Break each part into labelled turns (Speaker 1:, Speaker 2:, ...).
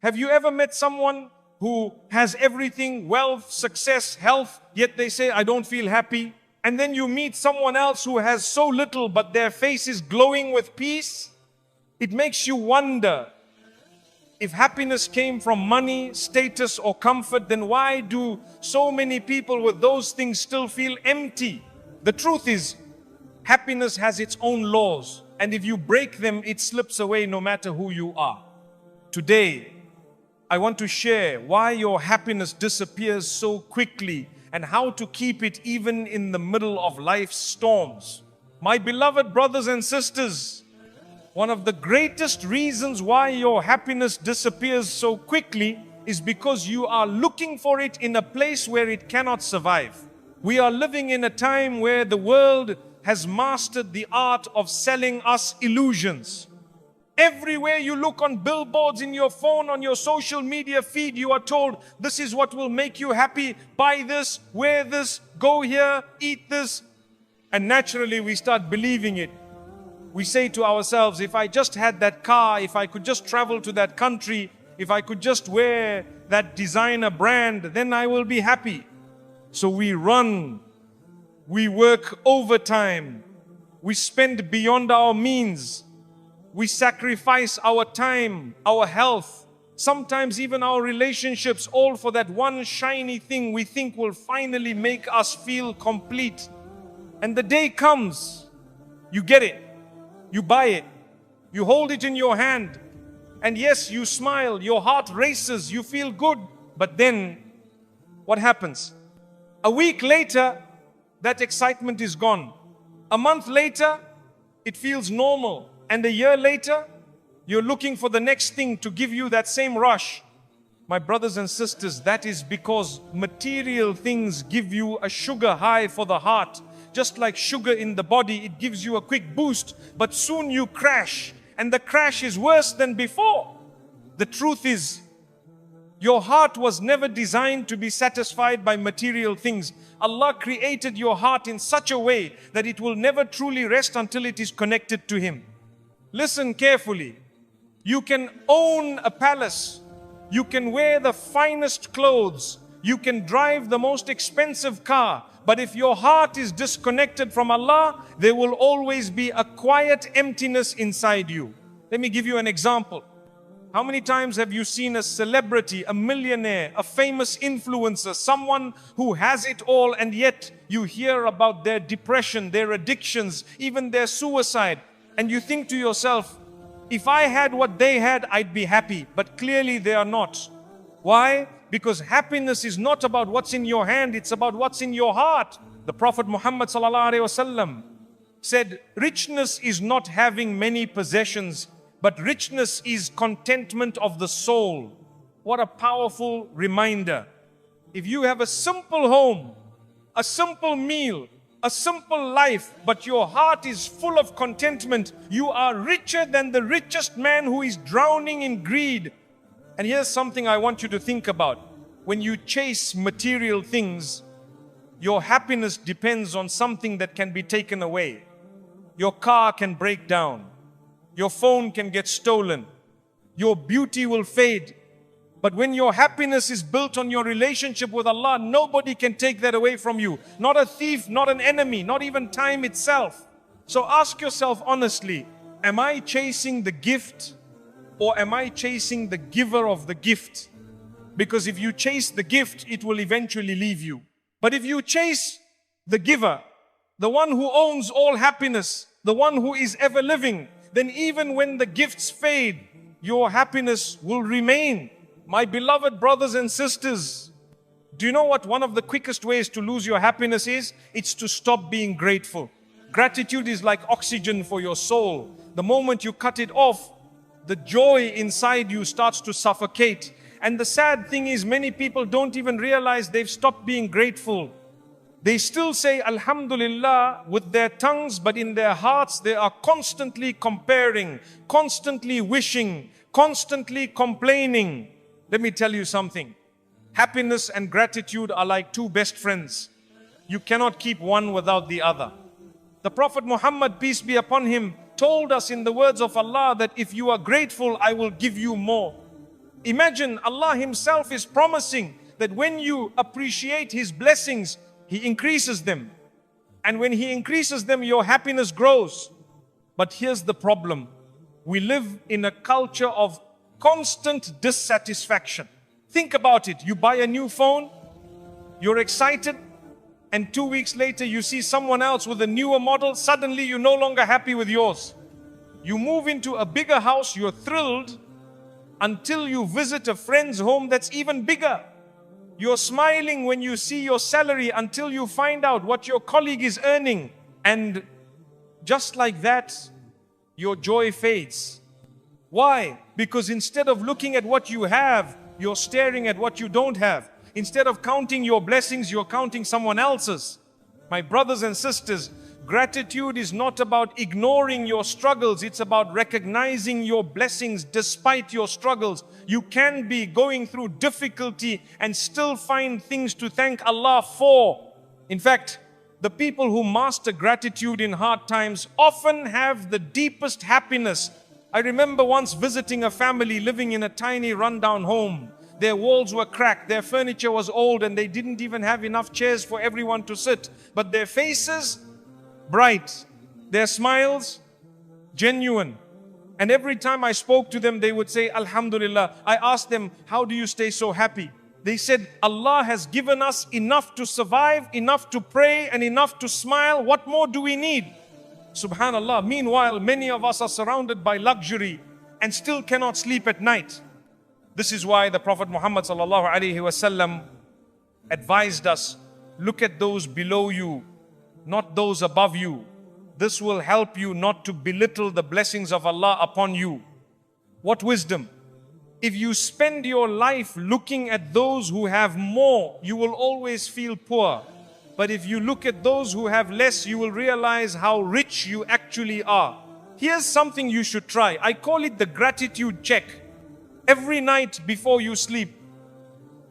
Speaker 1: Have you ever met someone who has everything, wealth, success, health, yet they say, I don't feel happy? And then you meet someone else who has so little, but their face is glowing with peace? It makes you wonder, if happiness came from money, status, or comfort, then why do so many people with those things still feel empty? The truth is, happiness has its own laws, and if you break them, it slips away no matter who you are. Today, I want to share why your happiness disappears so quickly and how to keep it even in the middle of life's storms. My beloved brothers and sisters, one of the greatest reasons why your happiness disappears so quickly is because you are looking for it in a place where it cannot survive. We are living in a time where the world has mastered the art of selling us illusions. Everywhere you look, on billboards, in your phone, on your social media feed, you are told, this is what will make you happy. Buy this, wear this, go here, eat this. And naturally we start believing it. We say to ourselves, if I just had that car, if I could just travel to that country, if I could just wear that designer brand, then I will be happy. So we run, we work overtime, we spend beyond our means. We sacrifice our time, our health, sometimes even our relationships, all for that one shiny thing we think will finally make us feel complete. And the day comes, you get it, you buy it, you hold it in your hand, and yes, you smile, your heart races, you feel good. But then, what happens? A week later, that excitement is gone. A month later, it feels normal. And a year later, you're looking for the next thing to give you that same rush. My brothers and sisters, that is because material things give you a sugar high for the heart. Just like sugar in the body, it gives you a quick boost, but soon you crash, and the crash is worse than before. The truth is, your heart was never designed to be satisfied by material things. Allah created your heart in such a way that it will never truly rest until it is connected to Him. Listen carefully. You can own a palace, you can wear the finest clothes, you can drive the most expensive car, but if your heart is disconnected from Allah, there will always be a quiet emptiness inside you. Let me give you an example. How many times have you seen a celebrity, a millionaire, a famous influencer, someone who has it all, and yet you hear about their depression, their addictions, even their suicide? And you think to yourself, if I had what they had, I'd be happy. But clearly they are not. Why? Because happiness is not about what's in your hand, it's about what's in your heart. The Prophet Muhammad ﷺ said, richness is not having many possessions, but richness is contentment of the soul. What a powerful reminder. If you have a simple home, a simple meal, a simple life, but your heart is full of contentment, you are richer than the richest man who is drowning in greed. And here's something I want you to think about. When you chase material things, your happiness depends on something that can be taken away. Your car can break down. Your phone can get stolen. Your beauty will fade. But when your happiness is built on your relationship with Allah, nobody can take that away from you. Not a thief, not an enemy, not even time itself. So ask yourself honestly, am I chasing the gift or am I chasing the giver of the gift? Because if you chase the gift, it will eventually leave you. But if you chase the giver, the one who owns all happiness, the one who is ever living, then even when the gifts fade, your happiness will remain. My beloved brothers and sisters, do you know what one of the quickest ways to lose your happiness is? It's to stop being grateful. Gratitude is like oxygen for your soul. The moment you cut it off, the joy inside you starts to suffocate. And the sad thing is, many people don't even realize they've stopped being grateful. They still say Alhamdulillah with their tongues, but in their hearts they are constantly comparing, constantly wishing, constantly complaining. Let me tell you something. Happiness and gratitude are like two best friends. You cannot keep one without the other. The Prophet Muhammad, peace be upon him, told us in the words of Allah that if you are grateful, I will give you more. Imagine Allah Himself is promising that when you appreciate His blessings, He increases them. And when He increases them, your happiness grows. But here's the problem. We live in a culture of constant dissatisfaction. Think about it. You buy a new phone, you're excited, and 2 weeks later you see someone else with a newer model. Suddenly you're no longer happy with yours. You move into a bigger house, you're thrilled, until you visit a friend's home that's even bigger. You're smiling when you see your salary until you find out what your colleague is earning. And just like that, your joy fades. Why? Because instead of looking at what you have, you're staring at what you don't have. Instead of counting your blessings, you're counting someone else's. My brothers and sisters, gratitude is not about ignoring your struggles. It's about recognizing your blessings despite your struggles. You can be going through difficulty and still find things to thank Allah for. In fact, the people who master gratitude in hard times often have the deepest happiness. I remember once visiting a family living in a tiny rundown home. Their walls were cracked, their furniture was old, and they didn't even have enough chairs for everyone to sit. But their faces, bright. Their smiles, genuine. And every time I spoke to them, they would say, Alhamdulillah. I asked them, how do you stay so happy? They said, Allah has given us enough to survive, enough to pray, and enough to smile. What more do we need? Subhanallah. Meanwhile, many of us are surrounded by luxury and still cannot sleep at night. This is why the Prophet Muhammad sallallahu alaihi wasallam advised us, look at those below you, not those above you. This will help you not to belittle the blessings of Allah upon you. What wisdom! If you spend your life looking at those who have more, you will always feel poor. But if you look at those who have less, you will realize how rich you actually are. Here's something you should try. I call it the gratitude check. Every night before you sleep,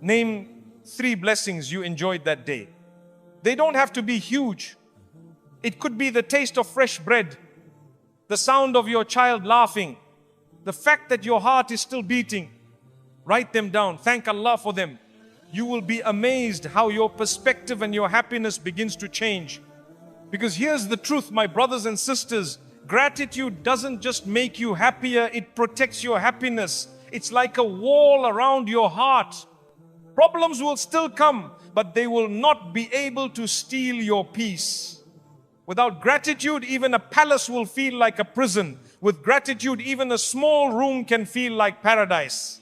Speaker 1: name 3 blessings you enjoyed that day. They don't have to be huge. It could be the taste of fresh bread, the sound of your child laughing, the fact that your heart is still beating. Write them down. Thank Allah for them. You will be amazed how your perspective and your happiness begins to change. Because here's the truth, my brothers and sisters. Gratitude doesn't just make you happier, it protects your happiness. It's like a wall around your heart. Problems will still come, but they will not be able to steal your peace. Without gratitude, even a palace will feel like a prison. With gratitude, even a small room can feel like paradise.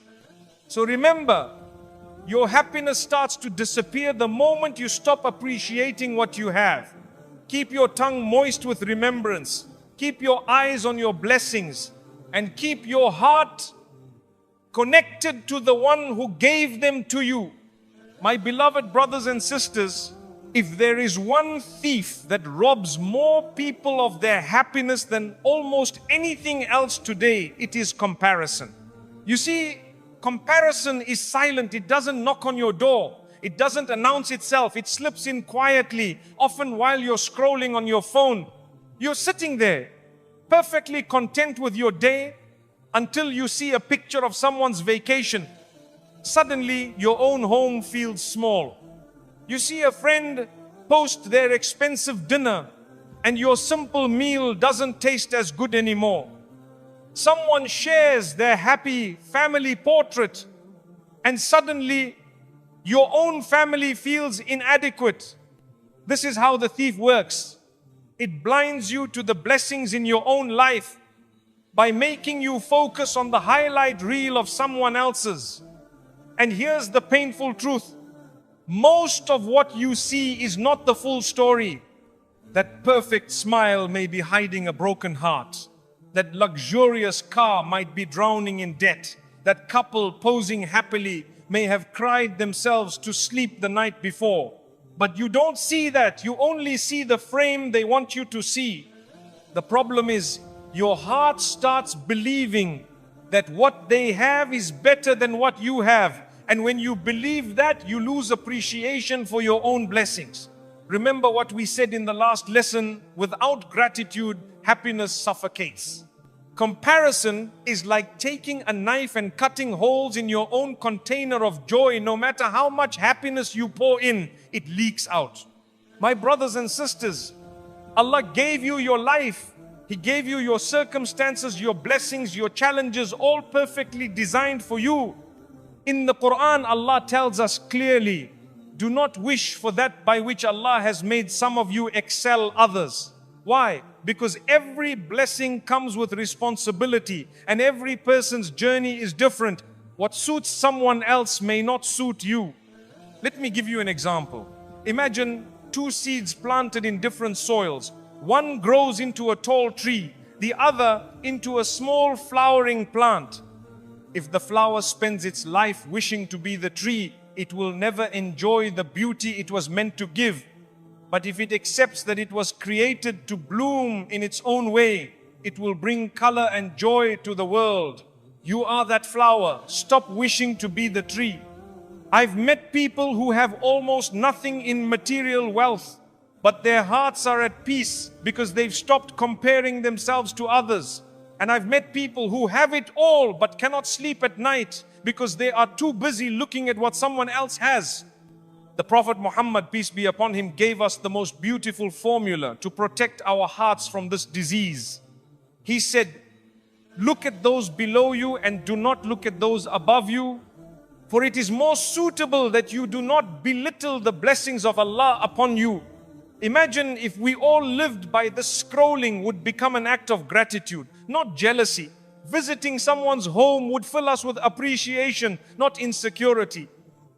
Speaker 1: So remember, your happiness starts to disappear the moment you stop appreciating what you have. Keep your tongue moist with remembrance. Keep your eyes on your blessings. And keep your heart connected to the one who gave them to you. My beloved brothers and sisters, if there is one thief that robs more people of their happiness than almost anything else today, it is comparison. You see, comparison is silent. It doesn't knock on your door. It doesn't announce itself. It slips in quietly, often while you're scrolling on your phone. You're sitting there, perfectly content with your day, until you see a picture of someone's vacation. Suddenly, your own home feels small. You see a friend post their expensive dinner, and your simple meal doesn't taste as good anymore. Someone shares their happy family portrait, and suddenly your own family feels inadequate. This is how the thief works. It blinds you to the blessings in your own life by making you focus on the highlight reel of someone else's. And here's the painful truth. Most of what you see is not the full story. That perfect smile may be hiding a broken heart. That luxurious car might be drowning in debt. That couple posing happily may have cried themselves to sleep the night before. But you don't see that. You only see the frame they want you to see. The problem is, your heart starts believing that what they have is better than what you have. And when you believe that, you lose appreciation for your own blessings. Remember what we said in the last lesson, without gratitude, happiness suffocates. Comparison is like taking a knife and cutting holes in your own container of joy. No matter how much happiness you pour in, it leaks out. My brothers and sisters, Allah gave you your life. He gave you your circumstances, your blessings, your challenges, all perfectly designed for you. In the Quran, Allah tells us clearly, do not wish for that by which Allah has made some of you excel others. Why? Because every blessing comes with responsibility, and every person's journey is different. What suits someone else may not suit you. Let me give you an example. Imagine two seeds planted in different soils. One grows into a tall tree, the other into a small flowering plant. If the flower spends its life wishing to be the tree, it will never enjoy the beauty it was meant to give. But if it accepts that it was created to bloom in its own way, it will bring color and joy to the world. You are that flower. Stop wishing to be the tree. I've met people who have almost nothing in material wealth, but their hearts are at peace because they've stopped comparing themselves to others. And I've met people who have it all but cannot sleep at night because they are too busy looking at what someone else has. The Prophet Muhammad, peace be upon him, gave us the most beautiful formula to protect our hearts from this disease. He said, look at those below you and do not look at those above you, for it is more suitable that you do not belittle the blessings of Allah upon you. Imagine if we all lived by this. Scrolling would become an act of gratitude, not jealousy. Visiting someone's home would fill us with appreciation, not insecurity.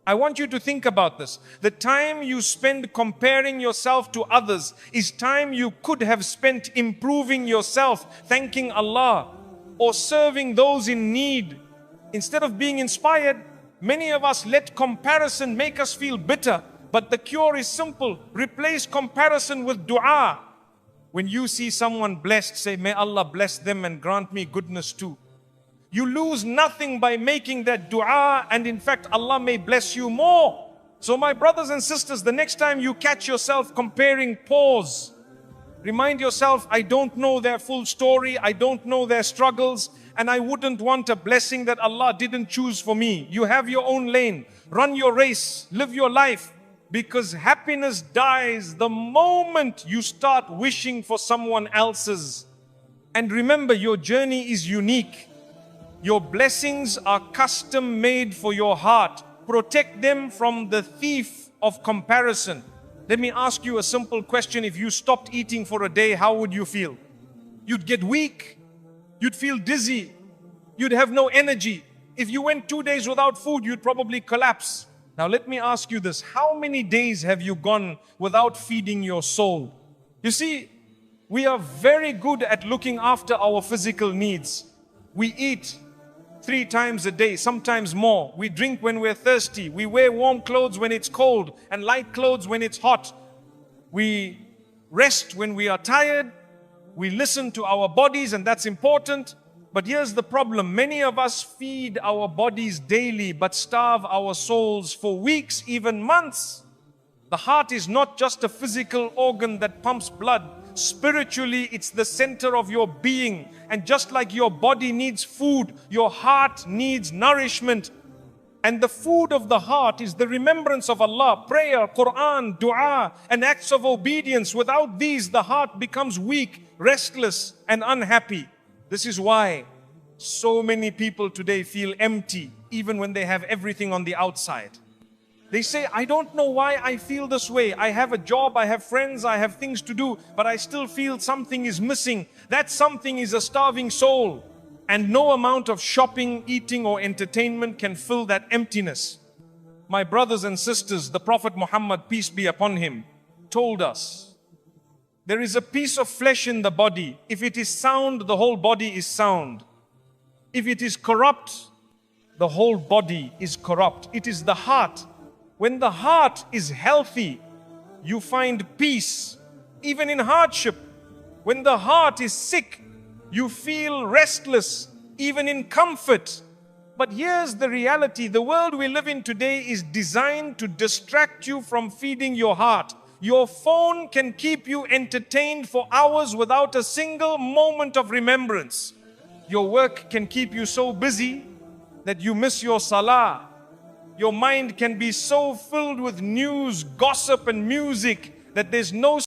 Speaker 1: I want you to think about this. The time you spend comparing yourself to others is time you could have spent improving yourself, thanking Allah, or serving those in need. Instead of being inspired, many of us let comparison make us feel bitter. But the cure is simple. Replace comparison with dua. When you see someone blessed, say, may Allah bless them and grant me goodness too. You lose nothing by making that dua, and in fact, Allah may bless you more. So my brothers and sisters, the next time you catch yourself comparing, pause. Remind yourself, I don't know their full story, I don't know their struggles, and I wouldn't want a blessing that Allah didn't choose for me. You have your own lane. Run your race, live your life, because happiness dies the moment you start wishing for someone else's. And remember, your journey is unique. Your blessings are custom made for your heart. Protect them from the thief of comparison. Let me ask you a simple question. If you stopped eating for a day, how would you feel? You'd get weak. You'd feel dizzy. You'd have no energy. If you went 2 days without food, you'd probably collapse. Now let me ask you this. How many days have you gone without feeding your soul? You see, we are very good at looking after our physical needs. We eat 3 times a day, sometimes more. We drink when we're thirsty. We wear warm clothes when it's cold and light clothes when it's hot. We rest when we are tired. We listen to our bodies, and that's important. But here's the problem. Many of us feed our bodies daily but starve our souls for weeks, even months. The heart is not just a physical organ that pumps blood. Spiritually, it's the center of your being. And just like your body needs food, your heart needs nourishment. And the food of the heart is the remembrance of Allah, prayer, Quran, dua, and acts of obedience. Without these, the heart becomes weak, restless, and unhappy. This is why so many people today feel empty, even when they have everything on the outside. They say, I don't know why I feel this way. I have a job, I have friends, I have things to do, but I still feel something is missing. That something is a starving soul. And no amount of shopping, eating, or entertainment can fill that emptiness. My brothers and sisters, the Prophet Muhammad, peace be upon him, told us, there is a piece of flesh in the body. If it is sound, the whole body is sound. If it is corrupt, the whole body is corrupt. It is the heart. When the heart is healthy, you find peace, even in hardship. When the heart is sick, you feel restless, even in comfort. But here's the reality. The world we live in today is designed to distract you from feeding your heart. Your phone can keep you entertained for hours without a single moment of remembrance. Your work can keep you so busy that you miss your salah. Your mind can be so filled with news, gossip and music that there's no